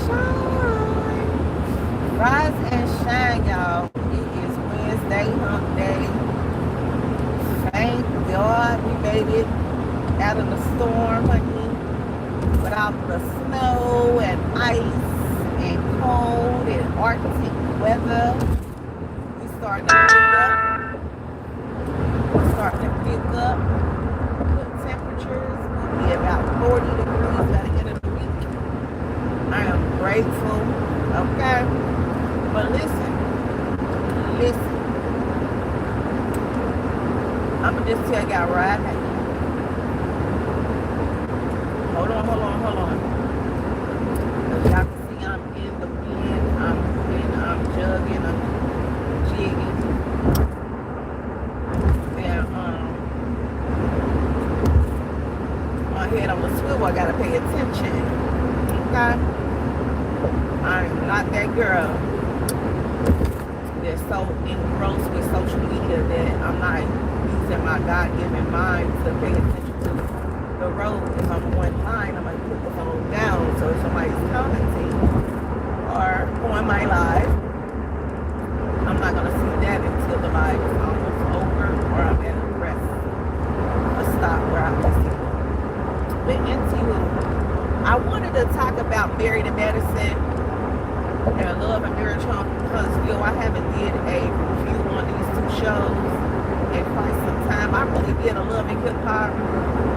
shine. Rise and shine, y'all. It is Wednesday, hump day. Thank God we made it out of the storm, honey. Without the snow and ice and cold and Arctic weather. We starting to pick up. We're starting to pick up. The temperatures will be about 40 degrees by the end of the week. I am grateful. Okay. But listen. I'm going to just tell y'all right now. Hold on. As y'all can see, I'm in the wind. I'm jugging. I'm jigging. And my head on the swivel. I got to pay attention. Okay? I'm not that girl that's so engrossed with social media that I'm not using my God-given mind to pay attention to the road. If I'm on line, I'm going to put the phone down. So if somebody's commenting or on my live, I'm not going to see that until the live is almost over or I'm at a stop where I can see it. But anywho, I wanted to talk about Married to Medicine and Love and Marriage Huntsville. I haven't did a review on these two shows in quite some time. I really did a Love and Hip Hop,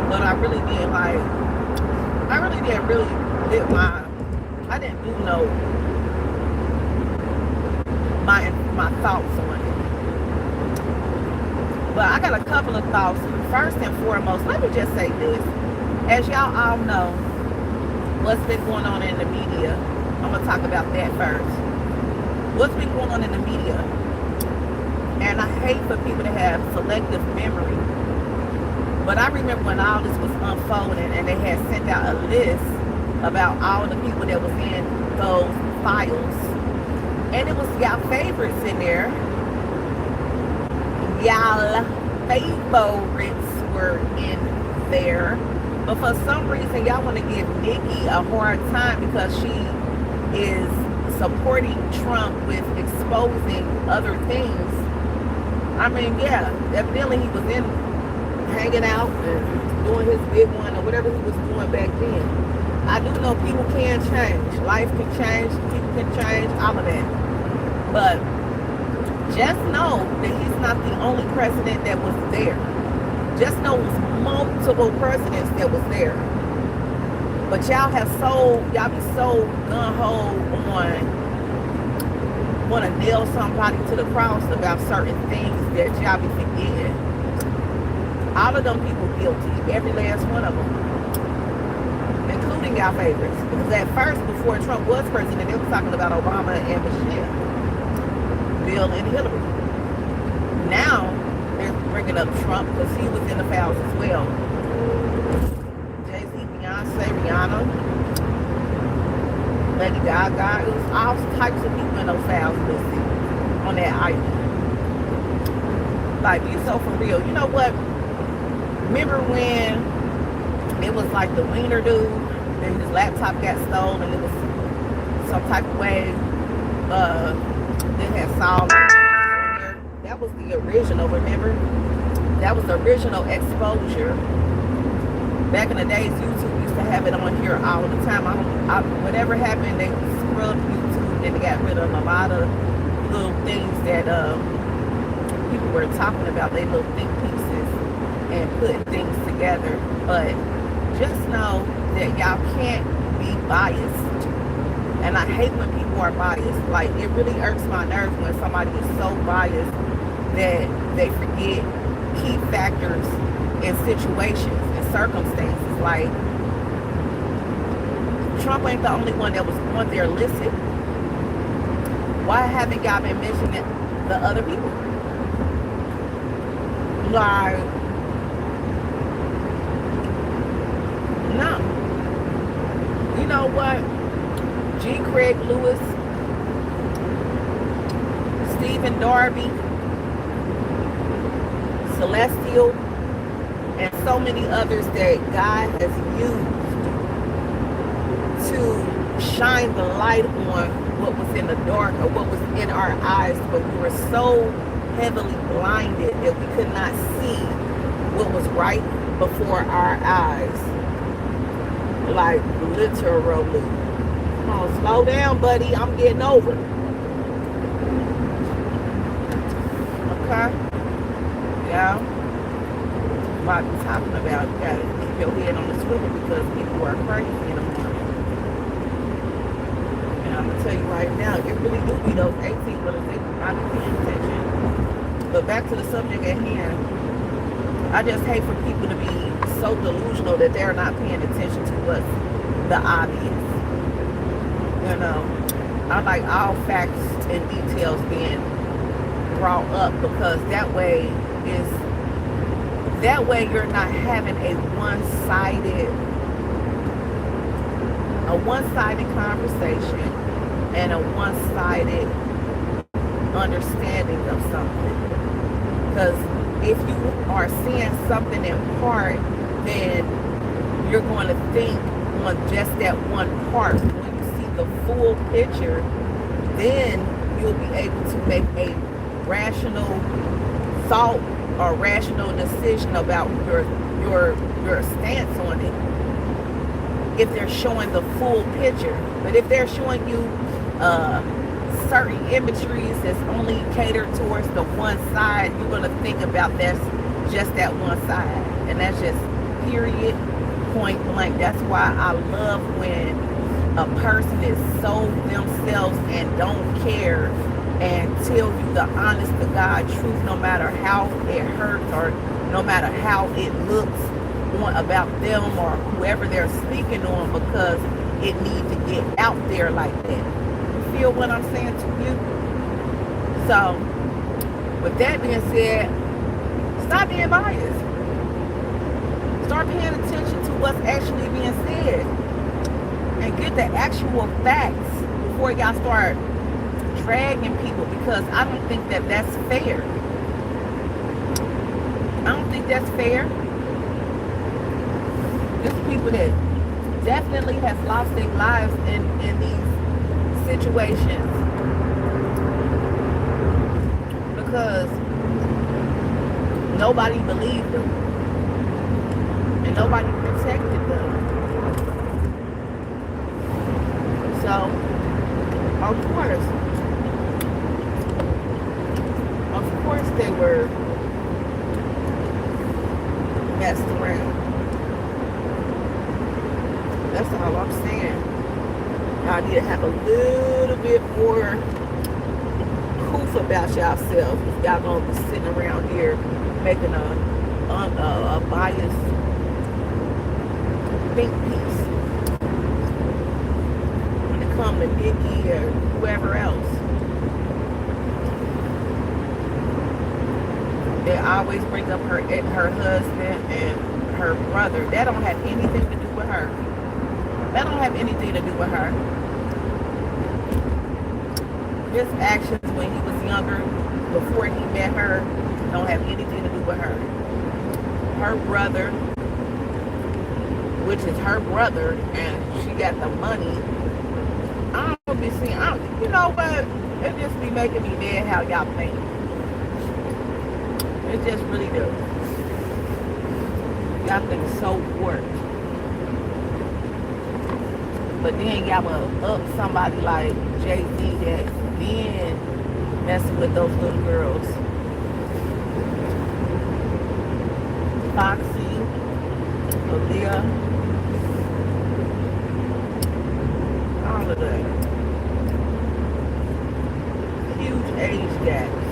but I really didn't I didn't do my thoughts on it. But I got a couple of thoughts. First and foremost, let me just say this. As y'all all know, what's been going on in the media, I'm going to talk about that first. What's been going on in the media, and I hate for people to have selective memory, but I remember when all this was unfolding and they had sent out a list about all the people that was in those files, and it was y'all favorites in there. Y'all favorites were in there, but for some reason y'all want to give Nikki a hard time because she is supporting Trump with exposing other things. I mean, yeah, evidently he was in hanging out and doing his big one or whatever he was doing back then. I do know people can change. Life can change. People can change. All of that. But just know that he's not the only president that was there. Just know it was multiple presidents that was there. But y'all be so gung-ho on want to nail somebody to the cross about certain things that y'all be forgetting. All of them people guilty, every last one of them, including y'all favorites. Because at first, before Trump was president, they were talking about Obama and Michelle, Bill and Hillary. Now they're bringing up Trump because he was in the files as well. Jay-Z, Beyonce, Rihanna, Lady Gaga, it was all types of people in those files listed on that island. Like, be so for real. You know what? Remember when it was like the wiener dude and his laptop got stolen and it was some type of way they had solved it. That was the original, remember? That was the original exposure. Back in the days, YouTube used to have it on here all the time. Whatever happened, they scrubbed YouTube and they got rid of a lot of little things that people were talking about, they little think pieces and putting things together. But just know that y'all can't be biased. And I hate when people are biased. Like, it really irks my nerves when somebody is so biased that they forget key factors in situations and circumstances. Like, Trump ain't the only one that was on their list. Why haven't y'all been mentioning the other people? Like, no. You know what? G. Craig Lewis, Stephen Darby, Celestial, and so many others that God has used to shine the light on what was in the dark or what was in our eyes, but we were so heavily blinded that we could not see what was right before our eyes. Like literally. Come on, slow down, buddy. I'm getting over. Okay? Yeah. Like I'm talking about, you gotta keep your head on the swivel because people are crazy in the morning. And I'm gonna tell you right now, it really do be those 18-wheelers, they not paying attention. But back to the subject at hand, I just hate for people to be so delusional that they're not paying attention to what's the obvious. You know, I like all facts and details being brought up because that way you're not having a one-sided conversation and a one-sided understanding of something. Because if you are seeing something in part, then you're going to think on just that one part. When you see the full picture, then you'll be able to make a rational thought or rational decision about your stance on it. If they're showing the full picture, but if they're showing you certain imageries that's only catered towards the one side, you're going to think about just that one side, and that's just period, point blank. That's why I love when a person is so themselves and don't care and tell you the honest to God truth, no matter how it hurts or no matter how it looks about them or whoever they're speaking on, because it needs to get out there like that. You feel what I'm saying to you? So, with that being said, stop being biased. Start paying attention to what's actually being said and get the actual facts before y'all start dragging people, because I don't think that that's fair. I don't think that's fair. There's people that definitely has lost their lives in these situations because nobody believed them and nobody protected them. So, of course they were messed around. That's all I'm saying. Y'all need to have a little bit more proof about yourselves if y'all gonna be sitting around here making a biased think piece when it comes to Nikki or whoever else. They always bring up her husband and her brother. That don't have anything to do with her. That don't have anything to do with her. His actions when he was younger, before he met her, don't have anything to do with her. Her brother, which is her brother, and she got the money. I don't be seeing, you know what? It just be making me mad how y'all think. It just really do. Y'all think so warped. But then y'all will up somebody like Jay-Z that's been messing with those little girls. Foxy, Aaliyah, all of that. Huge age gaps.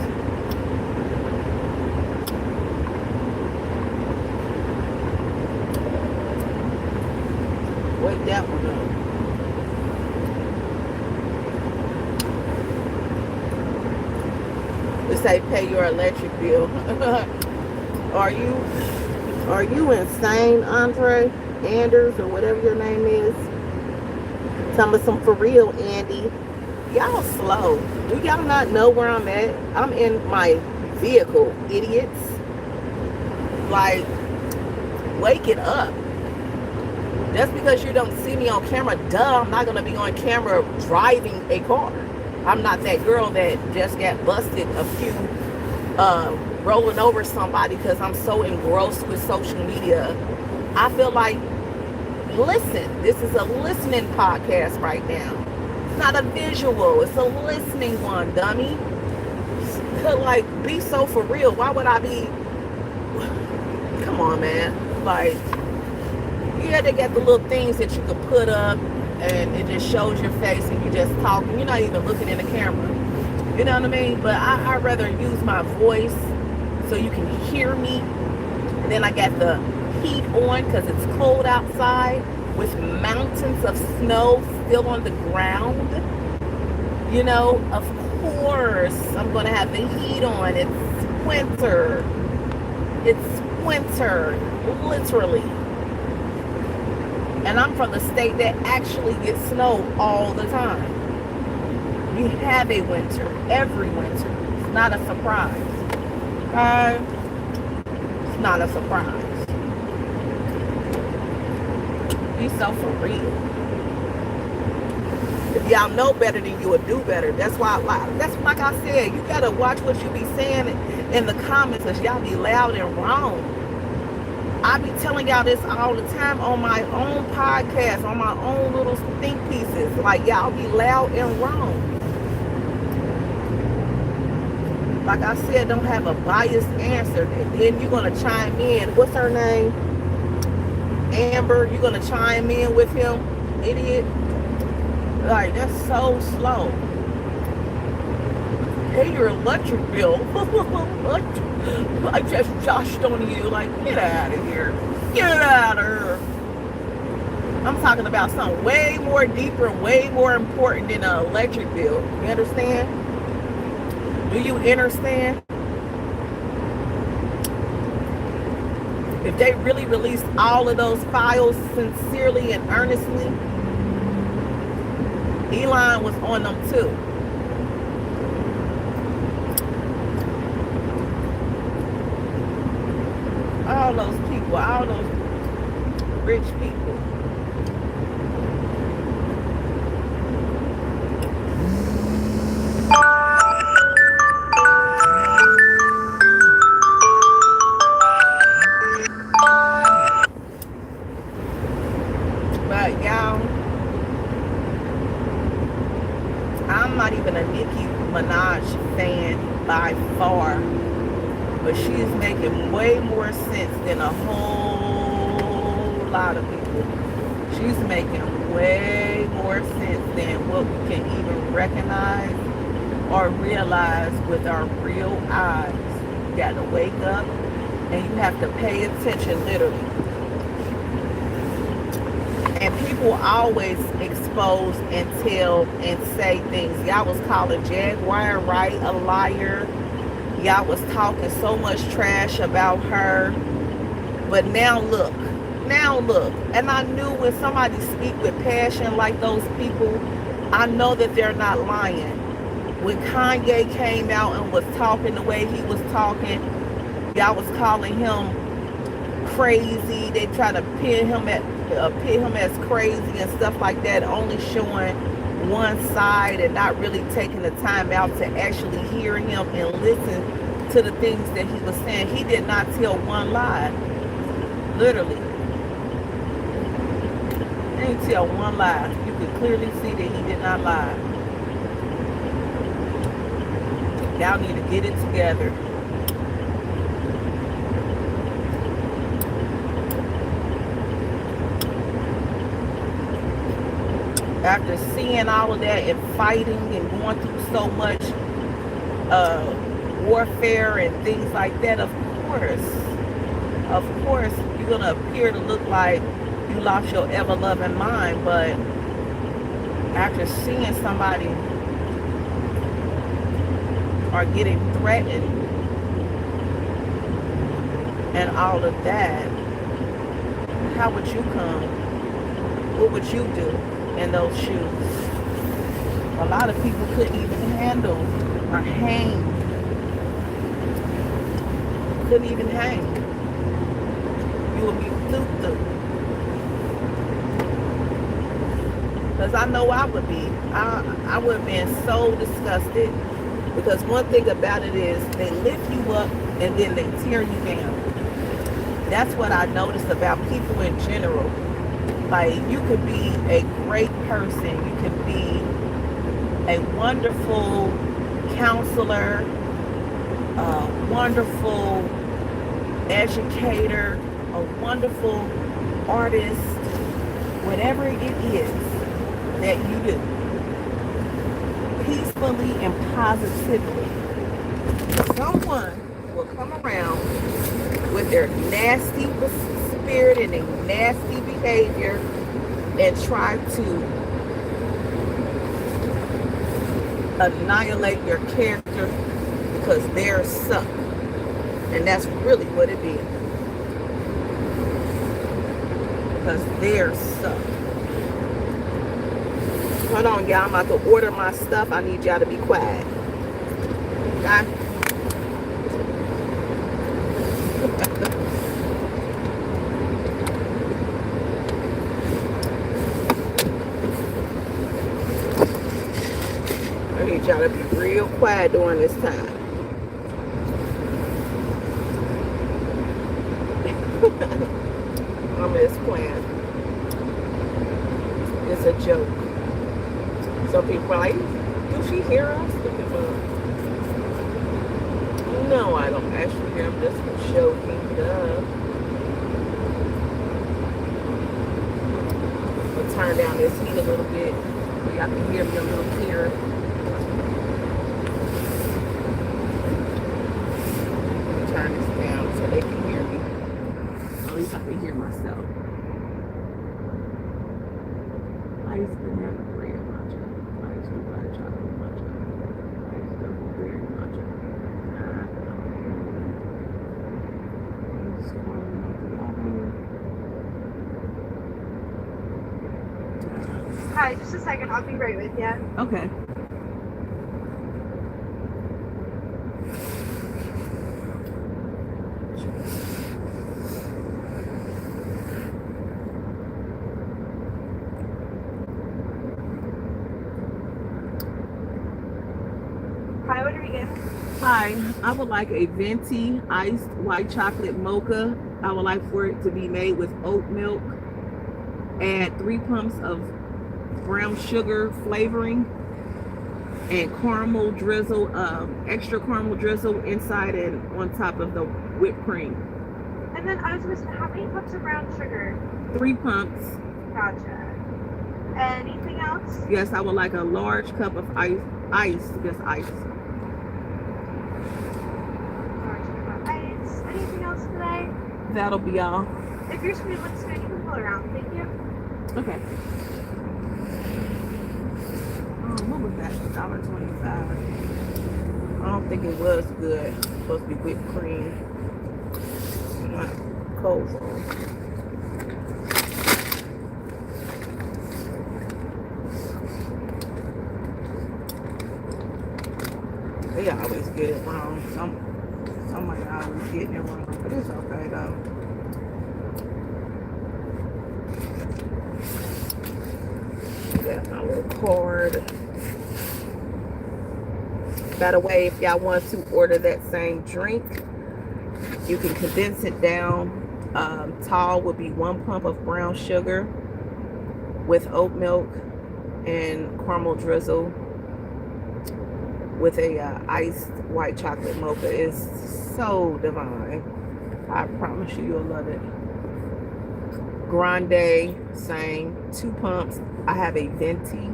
Wake that one up. Let's say pay your electric bill. Are you insane, Andre Anders, or whatever your name is? Tell me some for real, Andy. Y'all slow. Do y'all not know where I'm at? I'm in my vehicle, idiots. Like, wake it up. Just because you don't see me on camera, duh, I'm not going to be on camera driving a car. I'm not that girl that just got busted a few rolling over somebody because I'm so engrossed with social media. I feel like, listen, this is a listening podcast right now. It's not a visual, it's a listening one, dummy. So, like, be so for real. Why would I be, come on, man. Like, yeah, they got the little things that you can put up and it just shows your face and you just talking. You're not even looking in the camera. You know what I mean? But I'd rather use my voice so you can hear me. And then I got the heat on because it's cold outside with mountains of snow still on the ground. You know, of course, I'm going to have the heat on. It's winter. It's winter, literally. And I'm from the state that actually gets snow all the time. We have a winter, every winter. It's not a surprise. It's not a surprise. Be so for real. If y'all know better, then you would do better. That's why, that's like I said, you gotta watch what you be saying in the comments, because y'all be loud and wrong. I be telling y'all this all the time on my own podcast, on my own little think pieces. Like, y'all be loud and wrong. Like I said, don't have a biased answer. And then you're going to chime in. What's her name? Amber. You're going to chime in with him. Idiot. Like, that's so slow. Pay your electric bill. I just joshed on you. Like, get out of here. Get out of here. I'm talking about something way more deeper, way more important than an electric bill. You understand? Do you understand? If they really released all of those files sincerely and earnestly, Elon was on them too. All those people, all those rich people. But y'all, I'm not even a Nicki Minaj fan by far. But she's making way more sense than a whole lot of people. She's making way more sense than what we can even recognize or realize with our real eyes. You got to wake up and you have to pay attention, literally. And people always expose and tell and say things. Y'all was calling Jaguar Wright a liar. Y'all was talking so much trash about her. But now look. And I knew when somebody speak with passion like those people, I know that they're not lying. When Kanye came out and was talking the way he was talking, y'all was calling him crazy. They try to pin him as crazy and stuff like that, only showing one side and not really taking the time out to actually hear him and listen to the things that he was saying. He did not tell one lie. Literally. He didn't tell one lie. You could clearly see that he did not lie. Y'all need to get it together. After seeing all of that and fighting and going through so much warfare and things like that, of course, you're going to appear to look like you lost your ever-loving mind. But after seeing somebody or getting threatened and all of that, how would you come? What would you do in those shoes? A lot of people couldn't even handle or hang. Couldn't even hang. You would be through. Because I know I would be. I would have been so disgusted. Because one thing about it is they lift you up and then they tear you down. That's what I noticed about people in general. Like, you could be a great person. You could be a wonderful counselor, a wonderful educator, a wonderful artist, whatever it is that you do, peacefully and positively, someone will come around with their nasty spirit and their nasty behavior and try to annihilate your character because they're suck. And that's really what it is. Because they're suck. Hold on, y'all. I'm about to order my stuff. I need y'all to be quiet. Okay? I need y'all to be real quiet during this time. I'm just playing. It's a joke. Some people are like, do she hear us? No, I don't actually hear. I'm just joking. Duh. I'll turn down this heat a little bit so y'all can hear me a little clearer. Turn this down so they can hear me. At least I can hear myself. Ice banana bread matcha. Ice white chocolate matcha. Ice double berry matcha. Hi, just a second. I'll be right with you. Okay. Hi, what are we getting? Hi, I would like a venti iced white chocolate mocha. I would like for it to be made with oat milk. Add 3 pumps of brown sugar flavoring and caramel drizzle, extra caramel drizzle inside and on top of the whipped cream. And then I was missing, how many cups of brown sugar? 3 pumps. Gotcha. Anything else? Yes, I would like a large cup of ice, just ice. Large cup of ice. Anything else today? That'll be all. If your screen looks good, you can pull around. Thank you. Okay. What was that? $1.25. I don't think it was good. It's supposed to be whipped cream. Not cold foam. They always get it wrong. Somebody always getting it wrong, but it's okay though. Got my little card. By the way, if y'all want to order that same drink, you can condense it down. Tall would be 1 pump of brown sugar with oat milk and caramel drizzle with a iced white chocolate mocha. Is so divine. I promise you, you'll love it. Grande, same, 2 pumps. I have a venti,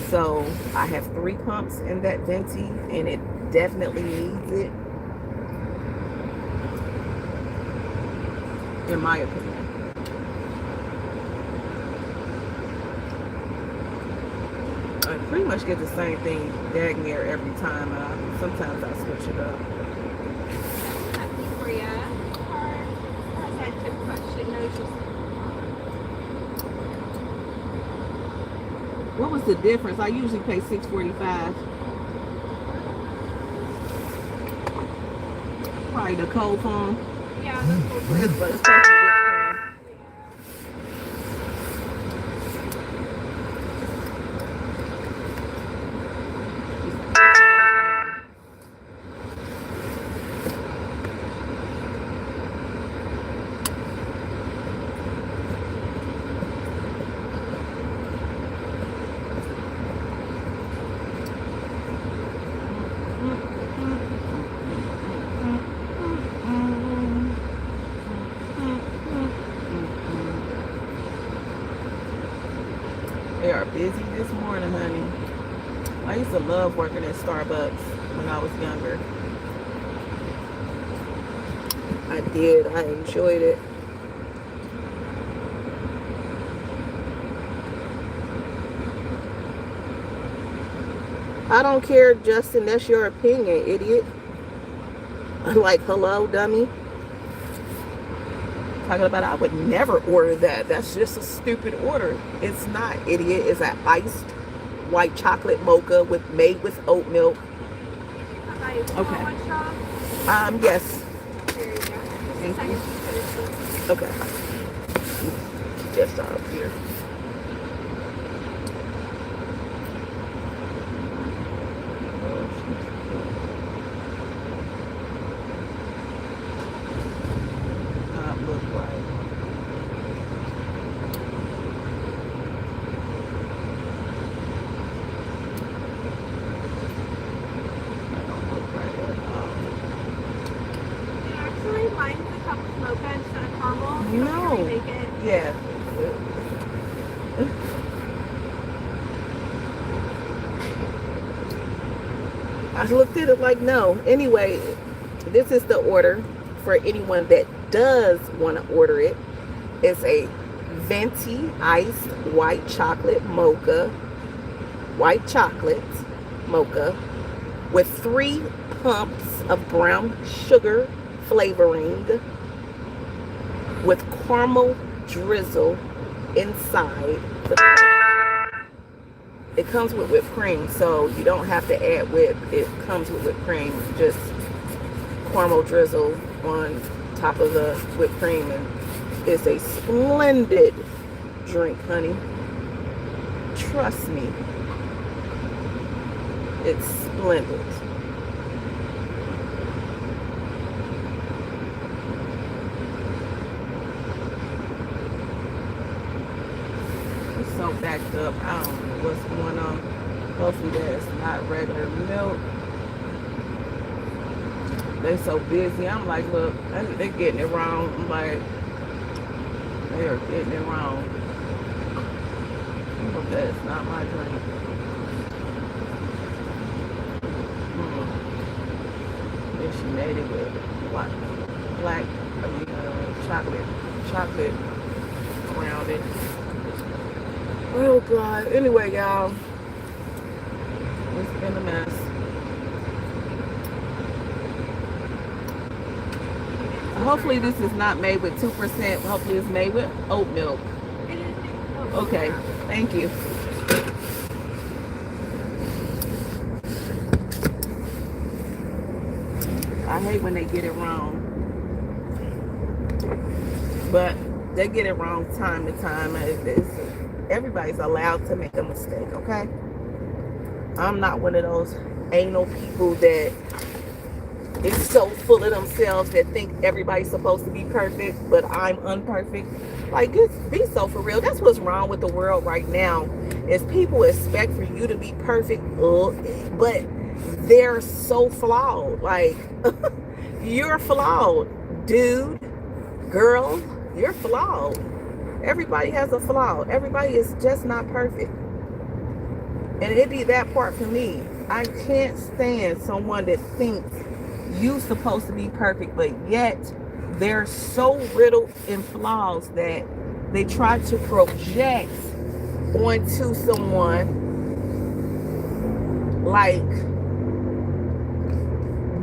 so I have 3 pumps in that venti, and it definitely needs it, in my opinion. I pretty much get the same thing dang near every time. Sometimes I switch it up. For you. What was the difference? I usually pay $6.45. Probably the cold foam. Yeah, that's cool. But it's supposed to be whipped cream. They are busy this morning, honey. I used to love working at Starbucks when I was younger. I did. I enjoyed it. I don't care, Justin. That's your opinion, idiot. Like, hello, dummy. Talking about I would never order that. That's just a stupid order. It's not, idiot. It's an iced white chocolate mocha made with oat milk. Okay. Yes. There you go. Thank you. Okay. Just up here. Look right. Actually, mine's a cup of mocha instead of caramel. No. Make it. Yeah. I looked at it like no. Anyway, this is the order for anyone that does want to order it. It's a venti iced white chocolate mocha with 3 pumps of brown sugar flavoring with caramel drizzle inside. It comes with whipped cream, so you don't have to add whip. It comes with whipped cream, just caramel drizzle on top of the whipped cream, and it's a splendid drink, honey. Trust me. It's splendid. It's so backed up. I don't know what's going on. Hopefully that's not regular milk. They're so busy. I'm like, look, they're getting it wrong. I'm like, they are getting it wrong. But that's not my drink. Then she made it with chocolate around it. Oh God. Anyway, y'all, it's been a mess. Hopefully this is not made with 2%. Hopefully it's made with oat milk. It is. Okay, thank you. I hate when they get it wrong. But they get it wrong time to time. Everybody's allowed to make a mistake, okay? I'm not one of those anal people that is so full of themselves that think everybody's supposed to be perfect, but I'm unperfect. Like, be so for real. That's what's wrong with the world right now, is people expect for you to be perfect, but they're so flawed. Like, you're flawed, dude, girl, you're flawed. Everybody has a flaw. Everybody is just not perfect. And it'd be that part for me. I can't stand someone that thinks you supposed to be perfect, but yet they're so riddled in flaws that they try to project onto someone like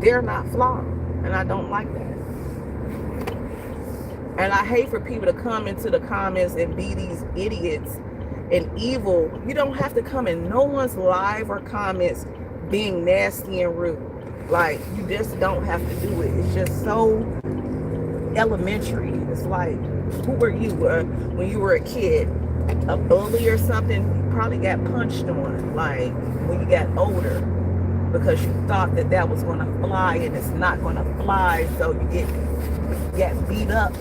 they're not flawed. And I don't like that. And I hate for people to come into the comments and be these idiots and evil. You don't have to come in no one's live or comments being nasty and rude. Like, you just don't have to do it. It's just so elementary. It's like, who were you when you were a kid? A bully or something? You probably got punched on, like, when you got older, because you thought that that was going to fly, and it's not going to fly. So you get beat up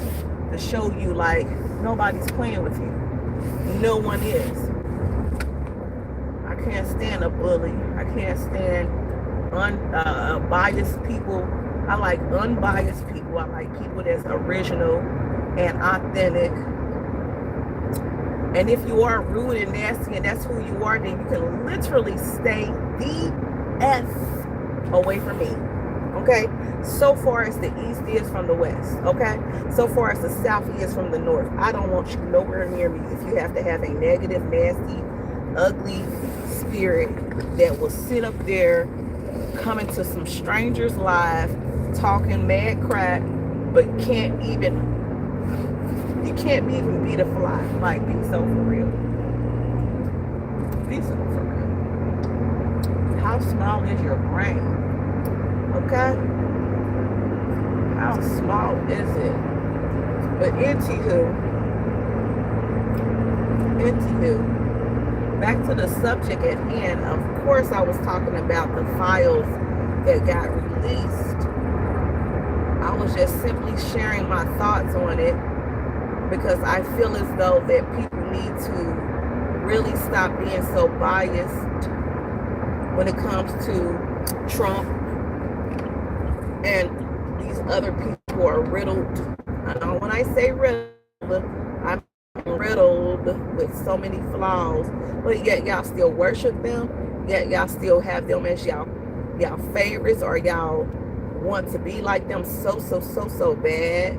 to show you, like, nobody's playing with you. No one is. I can't stand a bully. I can't stand biased people. I like unbiased people. I like people that's original and authentic And if you are rude and nasty and that's who you are, then you can literally stay the F away from me. Okay? So far as the east is from the west. Okay? So far as the south is from the north. I don't want you nowhere near me if you have to have a negative, nasty, ugly spirit that will sit up there coming to some strangers live talking mad crap, but you can't even beat a fly. Like, be so for real. Be so for real. How small is your brain? Okay? How small is it? But anywho, back to the subject at hand. Of course, I was talking about the files that got released. I was just simply sharing my thoughts on it because I feel as though that people need to really stop being so biased when it comes to Trump and these other people who are riddled. And when I say riddled, I'm riddled with so many flaws, but yet y'all still worship them, yet y'all still have them as y'all favorites, or y'all want to be like them so bad.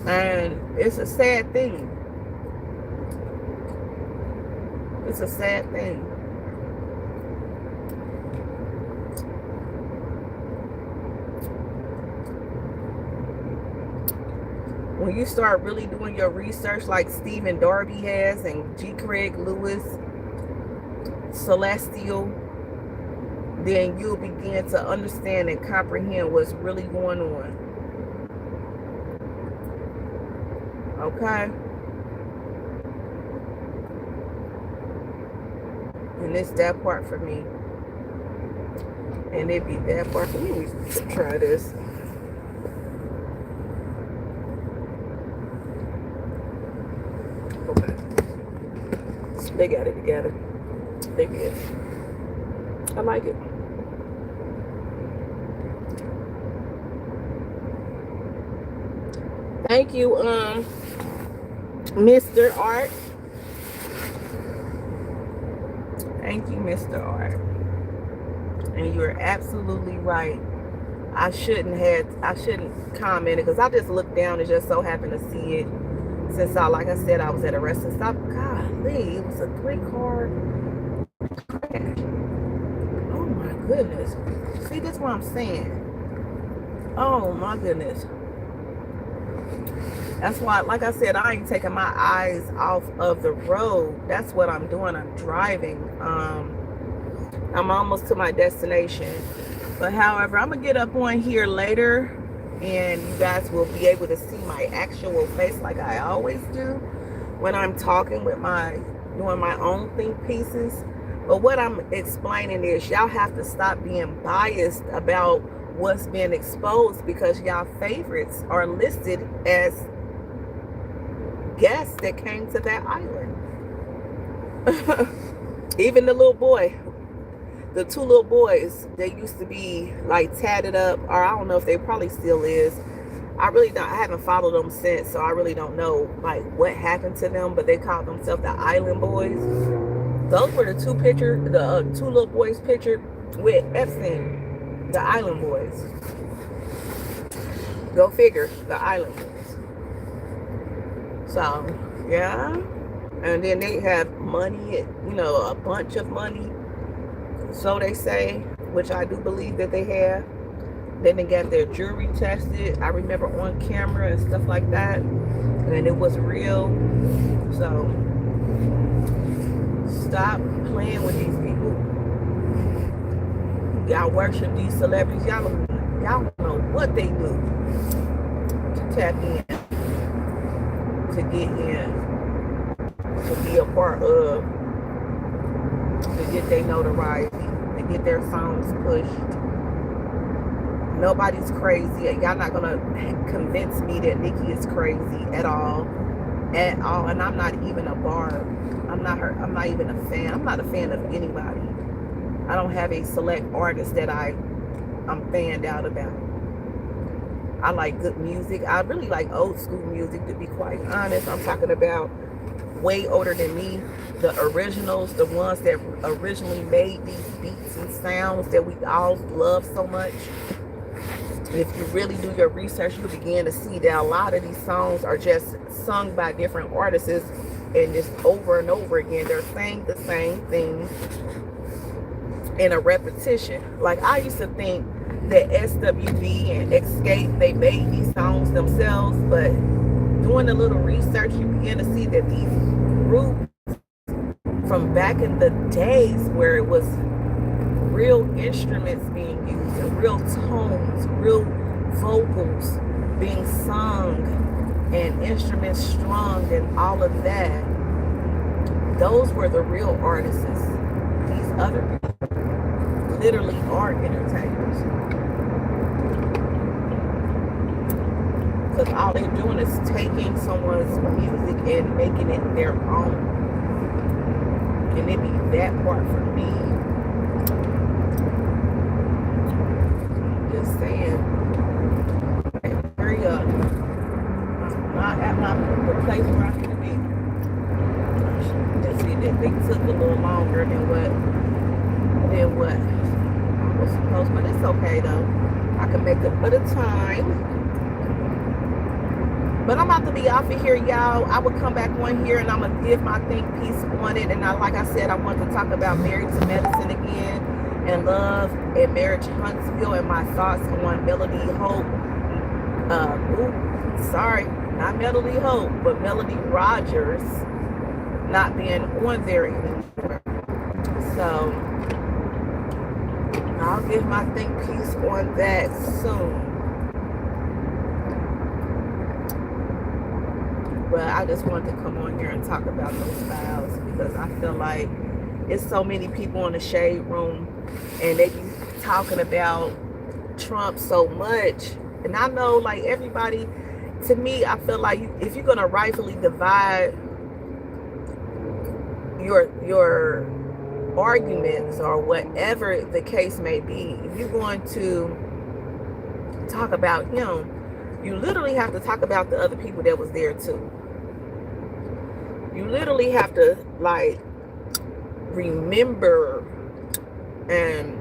And it's a sad thing. It's a sad thing. When you start really doing your research like Stephen Darby has and G. Craig Lewis, Celestial, then you'll begin to understand and comprehend what's really going on. Okay? And it's that part for me. And it be that part for me. Let's try this. Okay. They got it together. They did. I like it. Thank you, Mr. Art. Thank you, Mr. Art. And you're absolutely right. I shouldn't comment it because I just looked down and just so happened to see it. Since like I said, I was at a rest stop. Golly, it was a 3-car crash. Oh my goodness. See, that's what I'm saying. Oh my goodness. That's why, like I said, I ain't taking my eyes off of the road. That's what I'm doing. I'm driving. I'm almost to my destination. But however, I'm going to get up on here later and you guys will be able to see my actual face like I always do when I'm talking with doing my own think pieces. But what I'm explaining is y'all have to stop being biased about what's being exposed because y'all favorites are listed as guests that came to that island. Even the little boy, the 2 little boys, they used to be like tatted up, or I don't know if they probably still is. I haven't followed them since, so I really don't know like what happened to them, but they called themselves the Island Boys. Those were the 2 little boys pictured with Epstein, the Island Boys. Go figure, the Island Boys. So, yeah. And then they have money, a bunch of money. So they say, which I do believe that they have. Then they got their jewelry tested. I remember on camera and stuff like that. And it was real. So, stop playing with these people. Y'all worship these celebrities. Y'all don't know what they do to tap in, to get in, to be a part of, to get their notoriety, to get their songs pushed. Nobody's crazy. Y'all not gonna convince me that Nikki is crazy at all. And I'm not even a barb. I'm not even a fan. I'm not a fan of anybody. I don't have a select artist that I'm fanned out about. I like good music. I really like old school music, to be quite honest. I'm talking about way older than me, the originals, the ones that originally made these beats and sounds that we all love so much. If you really do your research, you begin to see that a lot of these songs are just sung by different artists, and just over and over again they're saying the same thing in a repetition. Like, I used to think that SWV and Escape, they made these songs themselves, but doing a little research, you begin to see that these groups from back in the days where it was real instruments being used and real tones, real vocals being sung and instruments strung and all of that, those were the real artists. These other people literally are entertainers, because all they're doing is taking someone's music and making it their own. And it be that part for me. Just saying, hurry up. Not at the place where I need to be. Just see that they took a little longer than what I was supposed, but it's okay though. I can make a bit of time. But I'm about to be off of here, y'all. I would come back on here and I'm going to give my think piece on it. And like I said, I want to talk about Married to Medicine again, and Love and Marriage Huntsville, and my thoughts on Melody Hope. Sorry, not Melody Hope, but Melody Rogers not being on there anymore. So I'll give my think piece on that soon. But I just wanted to come on here and talk about those files, because I feel like it's so many people in the shade room and they be talking about Trump so much. And I know, like, everybody, to me, I feel like if you're going to rightfully divide your arguments or whatever the case may be, if you're going to talk about him, you literally have to talk about the other people that was there too. You literally have to, like, remember and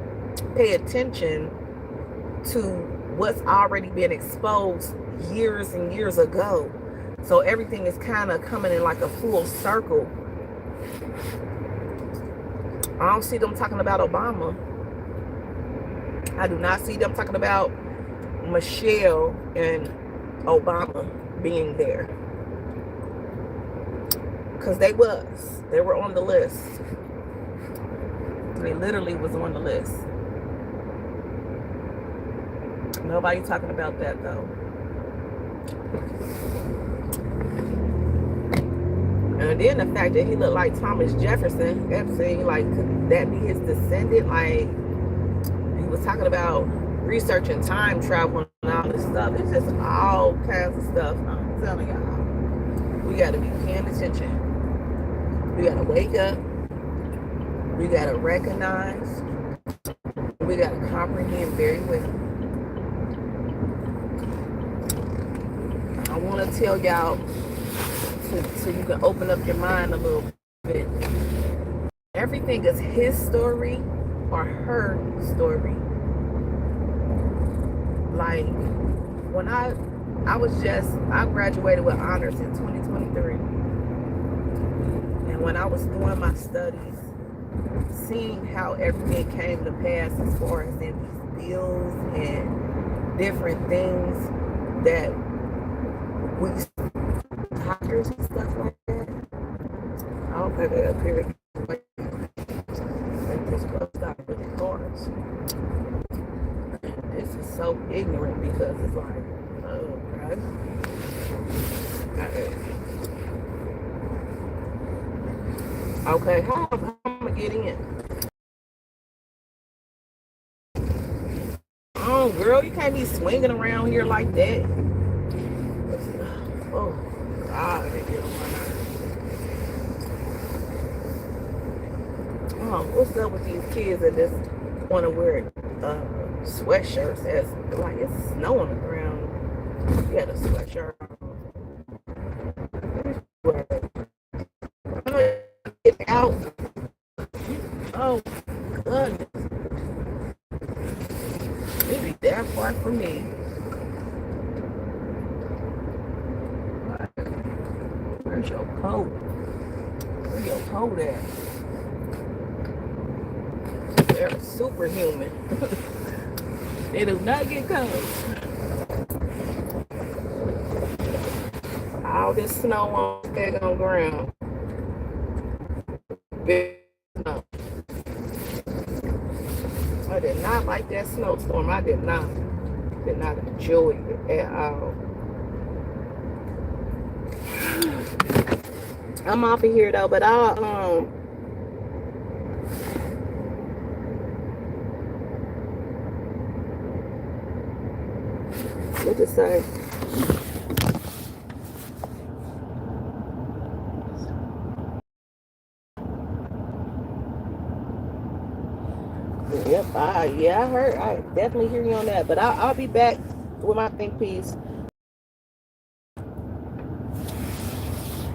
pay attention to what's already been exposed years and years ago. So everything is kind of coming in like a full circle. I don't see them talking about Obama. I do not see them talking about Michelle and Obama being there, because they were on the list. They literally was on the list. Nobody talking about that though. And then the fact that he looked like Thomas Jefferson, Epstein, like, could that be his descendant? Like, he was talking about researching time travel and all this stuff. It's just all kinds of stuff. I'm telling y'all, we gotta be paying attention. We gotta wake up. We gotta recognize. We gotta comprehend very well. I want to tell y'all, so you can open up your mind a little bit. Everything is his story or her story. Like, when I graduated with honors in 2023. And when I was doing my studies, seeing how everything came to pass as far as in these bills and different things that we doctors and stuff like that. I'll put it up here. Like this bus stop with the cars. This is so ignorant, because it's like, oh, okay. Okay, how am I gonna get in? Oh, girl, you can't be swinging around here like that. Oh, God, they get on my nerves. Oh, what's up with these kids that just want to wear sweatshirts? As like it's snow on the ground. You got a sweatshirt. out. Oh, goodness. It be that far from me. Where's your coat? Where your coat at? They're superhuman. They do not get cold. All this snow on the ground. Big snow. I did not like that snowstorm. I did not enjoy it at all. I'm off of here though, but I'll what to say? Yep, I heard. I definitely hear you on that. But I'll be back with my think piece